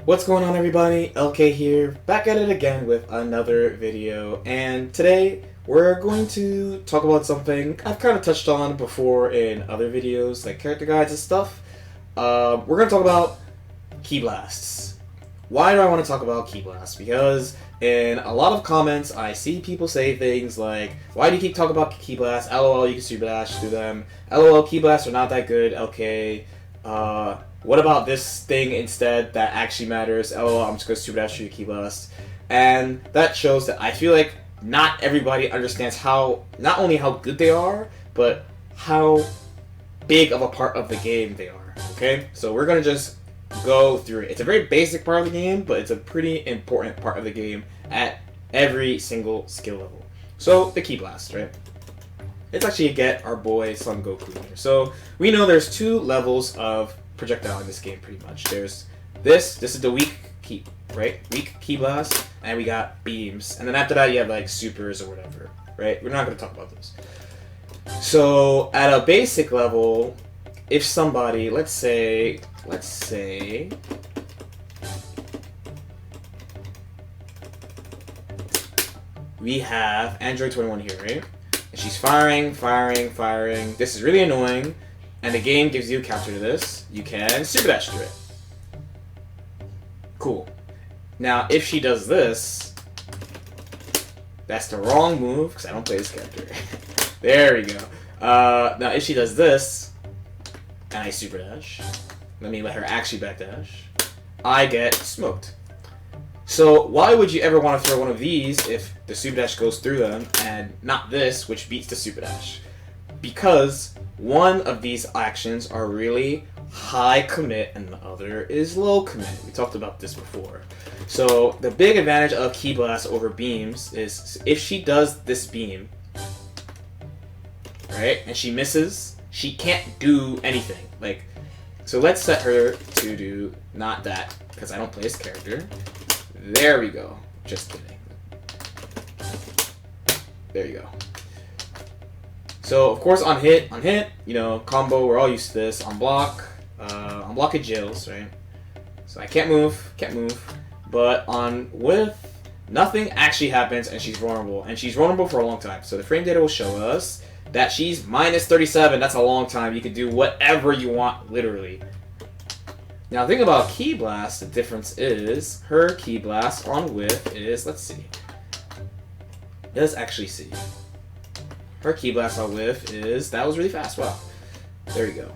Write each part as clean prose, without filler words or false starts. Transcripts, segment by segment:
What's going on, everybody? LK here, back at it again with another video, and today we're going to talk about something I've kind of touched on before in other videos, like character guides and stuff. We're going to talk about key blasts. Why do I want to talk about key blasts? Because in a lot of comments, I see people say things like, why do you keep talking about key blasts? LOL, you can super dash through them. LOL, key blasts are not that good, LK. What about this thing instead that actually matters? LOL, I'm just going to super dash through the key blast. And that shows that I feel like not everybody understands not only how good they are, but how big of a part of the game they are. Okay? So we're going to just go through it. It's a very basic part of the game, but it's a pretty important part of the game at every single skill level. So, the key blast, right? Let's actually get our boy Son Goku here. So, we know there's two levels of projectile in this game, pretty much. There's this is the weak key, right? Weak key blast, and we got beams. And then after that, you have like supers or whatever, right? We're not going to talk about those. So, at a basic level, if somebody, let's say, we have Android 21 here, right? And she's firing. This is really annoying, and the game gives you a counter to this. You can super dash through it. Cool. Now, if she does this, that's the wrong move, because I don't play this character. There we go. Now, if she does this, and I super dash, let me let her actually backdash, I get smoked. So why would you ever want to throw one of these if the super dash goes through them and not this, which beats the super dash? Because one of these actions are really high commit and the other is low commit. We talked about this before. So the big advantage of key blast over beams is if she does this beam, right, and she misses, she can't do anything. Like, so let's set her to do not that, because I don't play this character. There we go. Just kidding. There you go. So, of course, on hit, you know, combo, we're all used to this. On block it jails, right? So I can't move. But on with, nothing actually happens, and she's vulnerable. And she's vulnerable for a long time. So the frame data will show us that she's minus 37. That's a long time. You can do whatever you want, literally. Now, the thing about key blast, the difference is her key blast on whiff is, let's see. Let's actually see. Her key blast on whiff is, that was really fast. Wow. There we go.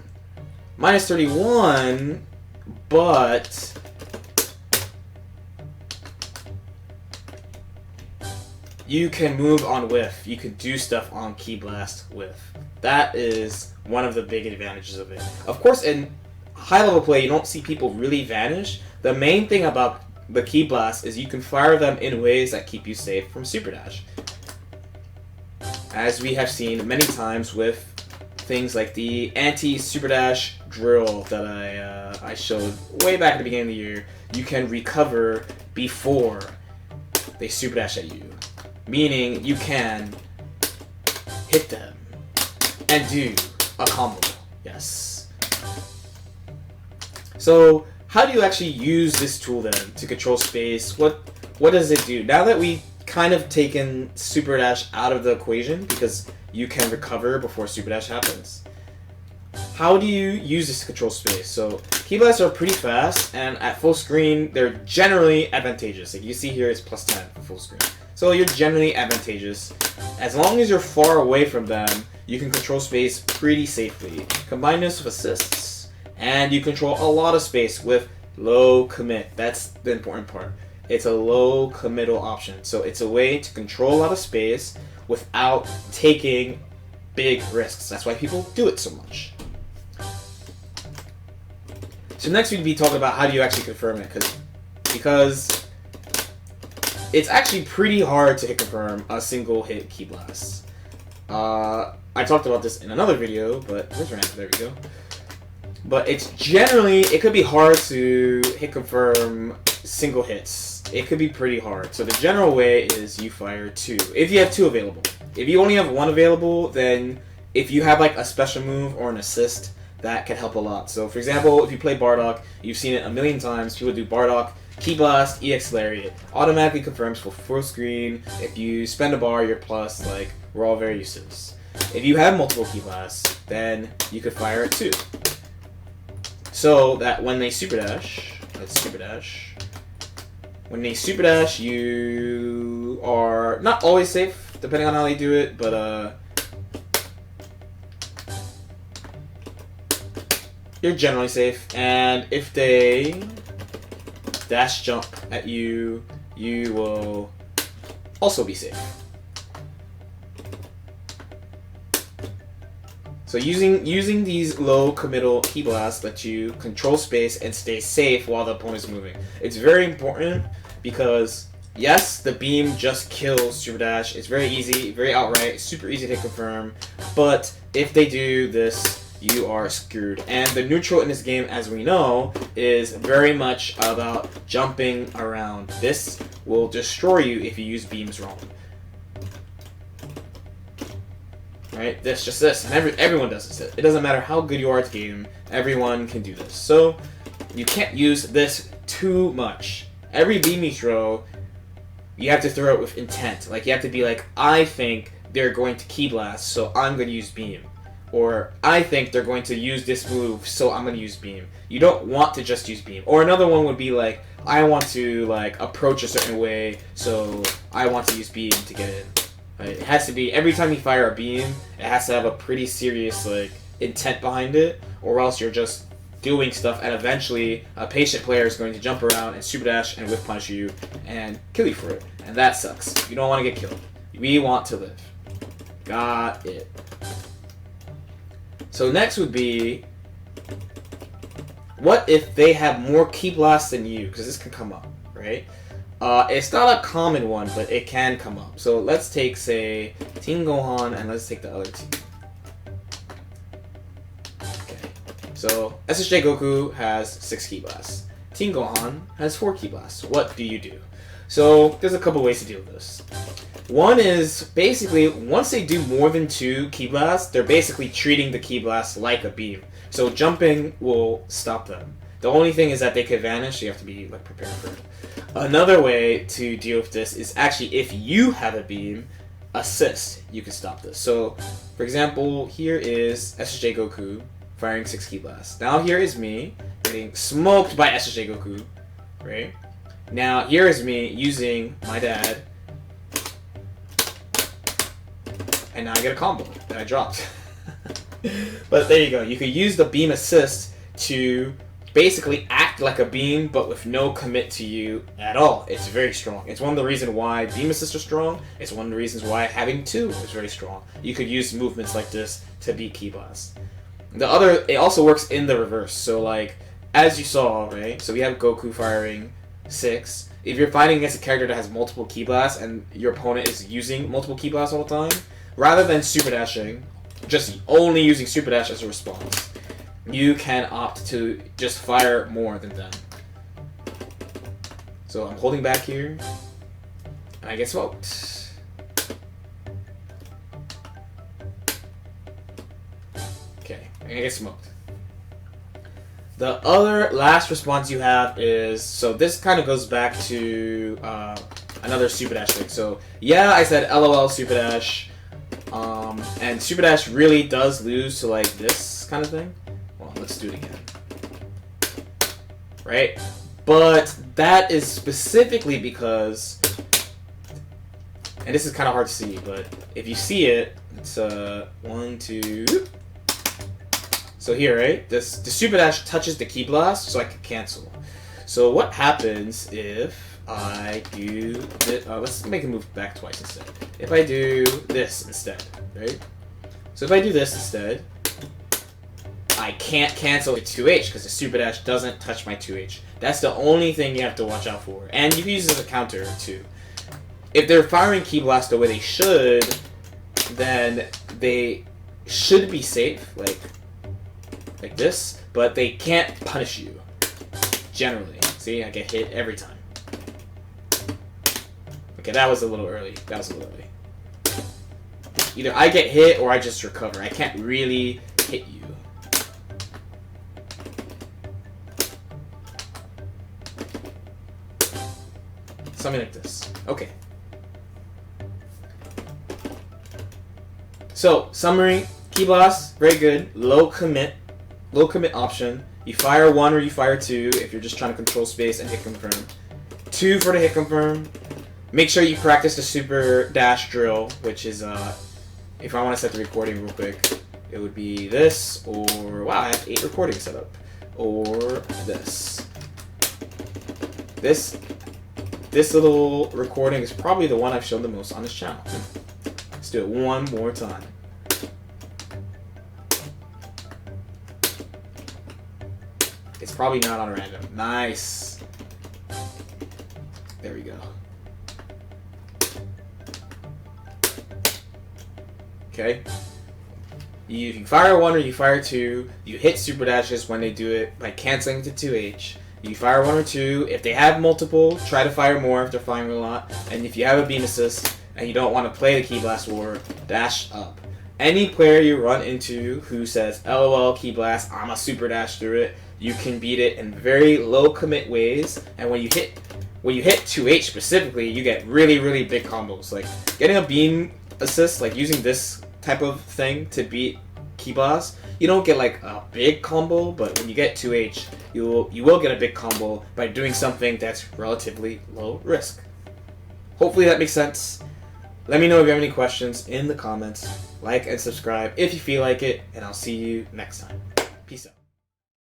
Minus 31, but you can move on whiff. You can do stuff on key blast whiff. That is one of the big advantages of it. Of course, in high-level play, you don't see people really vanish. The main thing about the key blast is you can fire them in ways that keep you safe from super dash. As we have seen many times with things like the anti-super dash drill that I showed way back at the beginning of the year, you can recover before they super dash at you. Meaning you can hit them and do a combo. Yes. So how do you actually use this tool then to control space? What does it do? Now that we've kind of taken super dash out of the equation because you can recover before super dash happens, how do you use this to control space? So key blasts are pretty fast, and at full screen they're generally advantageous. Like you see here, it's plus 10 for full screen. So you're generally advantageous. As long as you're far away from them, you can control space pretty safely. Combine this with assists, and you control a lot of space with low commit. That's the important part. It's a low committal option. So it's a way to control a lot of space without taking big risks. That's why people do it so much. So next we'd be talking about how do you actually confirm it, because it's actually pretty hard to hit confirm a single hit key blast. I talked about this in another video, but where's your answer? There we go. But it's generally, it could be hard to hit confirm single hits. It could be pretty hard. So the general way is you fire 2. If you have 2 available. If you only have 1 available, then if you have like a special move or an assist, that can help a lot. So for example, if you play Bardock, you've seen it a million times. People do Bardock, Key Blast, EX Lariat. Automatically confirms for full screen. If you spend a bar, you're plus. Like, we're all very used to this. If you have multiple Key Blasts, then you could fire it too. So that when they Super Dash, let's Super Dash. When they Super Dash, you are not always safe, depending on how they do it, but you're generally safe. And if they dash jump at you, you will also be safe. So using these low committal Key Blasts lets you control space and stay safe while the opponent's moving. It's very important because, yes, the beam just kills Super Dash. It's very easy, very outright, super easy to confirm. But if they do this, you are screwed. And the neutral in this game, as we know, is very much about jumping around. This will destroy you if you use beams wrong. Right? Just this. And everyone does this. It doesn't matter how good you are at the game, everyone can do this. So, you can't use this too much. Every beam you throw, you have to throw it with intent. Like, you have to be like, I think they're going to Key Blast, so I'm going to use beam. Or, I think they're going to use this move, so I'm going to use beam. You don't want to just use beam. Or another one would be like, I want to, like, approach a certain way, so I want to use beam to get in. Right? It has to be, every time you fire a beam, it has to have a pretty serious, like, intent behind it, or else you're just doing stuff, and eventually a patient player is going to jump around and Super Dash and whiff punish you and kill you for it. And that sucks. You don't want to get killed. We want to live. Got it. So next would be, what if they have more Key Blasts than you? Because this can come up, right? It's not a common one, but it can come up. So let's take, say, Team Gohan, and let's take the other team. Okay. So SSJ Goku has 6 Key Blasts. Team Gohan has 4 Key Blasts. What do you do? So there's a couple ways to deal with this. One is, basically, once they do more than 2 Key Blasts, they're basically treating the Key Blast like a beam. So jumping will stop them. The only thing is that they could vanish, so you have to be, like, prepared for it. Another way to deal with this is actually, if you have a beam, assist, you can stop this. So, for example, here is SSJ Goku firing 6 Key Blasts. Now here is me getting smoked by SSJ Goku, right? Now here is me using my dad, and now I get a combo that I dropped. But there you go. You could use the beam assist to basically act like a beam, but with no commit to you at all. It's very strong. It's one of the reasons why beam assists are strong. It's one of the reasons why having 2 is very strong. You could use movements like this to beat Key Blast. It also works in the reverse. So, like, as you saw, right? So we have Goku firing 6. If you're fighting against a character that has multiple Key Blasts and your opponent is using multiple Key Blasts all the time, rather than Super Dashing, just only using Super Dash as a response, you can opt to just fire more than them. So I'm holding back here, and I get smoked. Okay, I get smoked. The other last response you have is, so this kind of goes back to another Super Dash thing. So yeah, I said LOL Super Dash, and Super Dash really does lose to like this kind of thing. Well, let's do it again. Right? But that is specifically because, and this is kind of hard to see, but if you see it, it's 1, 2. So here, right? The Super Dash touches the Key Blast, so I can cancel. So what happens if I do this? Let's make a move back twice instead. If I do this instead, right? So if I do this instead, I can't cancel the 2H because the Super Dash doesn't touch my 2H. That's the only thing you have to watch out for. And you can use it as a counter too. If they're firing Key Blast the way they should, then they should be safe, like this, but they can't punish you, generally. See, I get hit every time. Okay, that was a little early. Either I get hit or I just recover. I can't really hit you. something like this. Okay. So, summary, key blast, very good. Low commit option. You fire 1 or you fire 2 if you're just trying to control space and hit confirm. 2 for the hit confirm. Make sure you practice the super dash drill, which is, if I want to set the recording real quick, it would be this, or, wow, I have 8 recordings set up. Or this. This little recording is probably the one I've shown the most on this channel. Let's do it one more time. It's probably not on random. Nice. There we go. Okay. You fire 1 or you fire 2. You hit super dashes when they do it by canceling to 2H. You fire 1 or 2. If they have multiple, try to fire more if they're firing a lot. And if you have a beam assist and you don't want to play the Key Blast War, dash up. Any player you run into who says, LOL, Key Blast, I'm a super dash through it, you can beat it in very low commit ways. And when you hit 2H specifically, you get really, really big combos. Like getting a beam assist, like using this type of thing to beat Key Blast, you don't get like a big combo, but when you get 2H, you will get a big combo by doing something that's relatively low risk. Hopefully that makes sense. Let me know if you have any questions in the comments. Like and subscribe if you feel like it, and I'll see you next time. Peace out.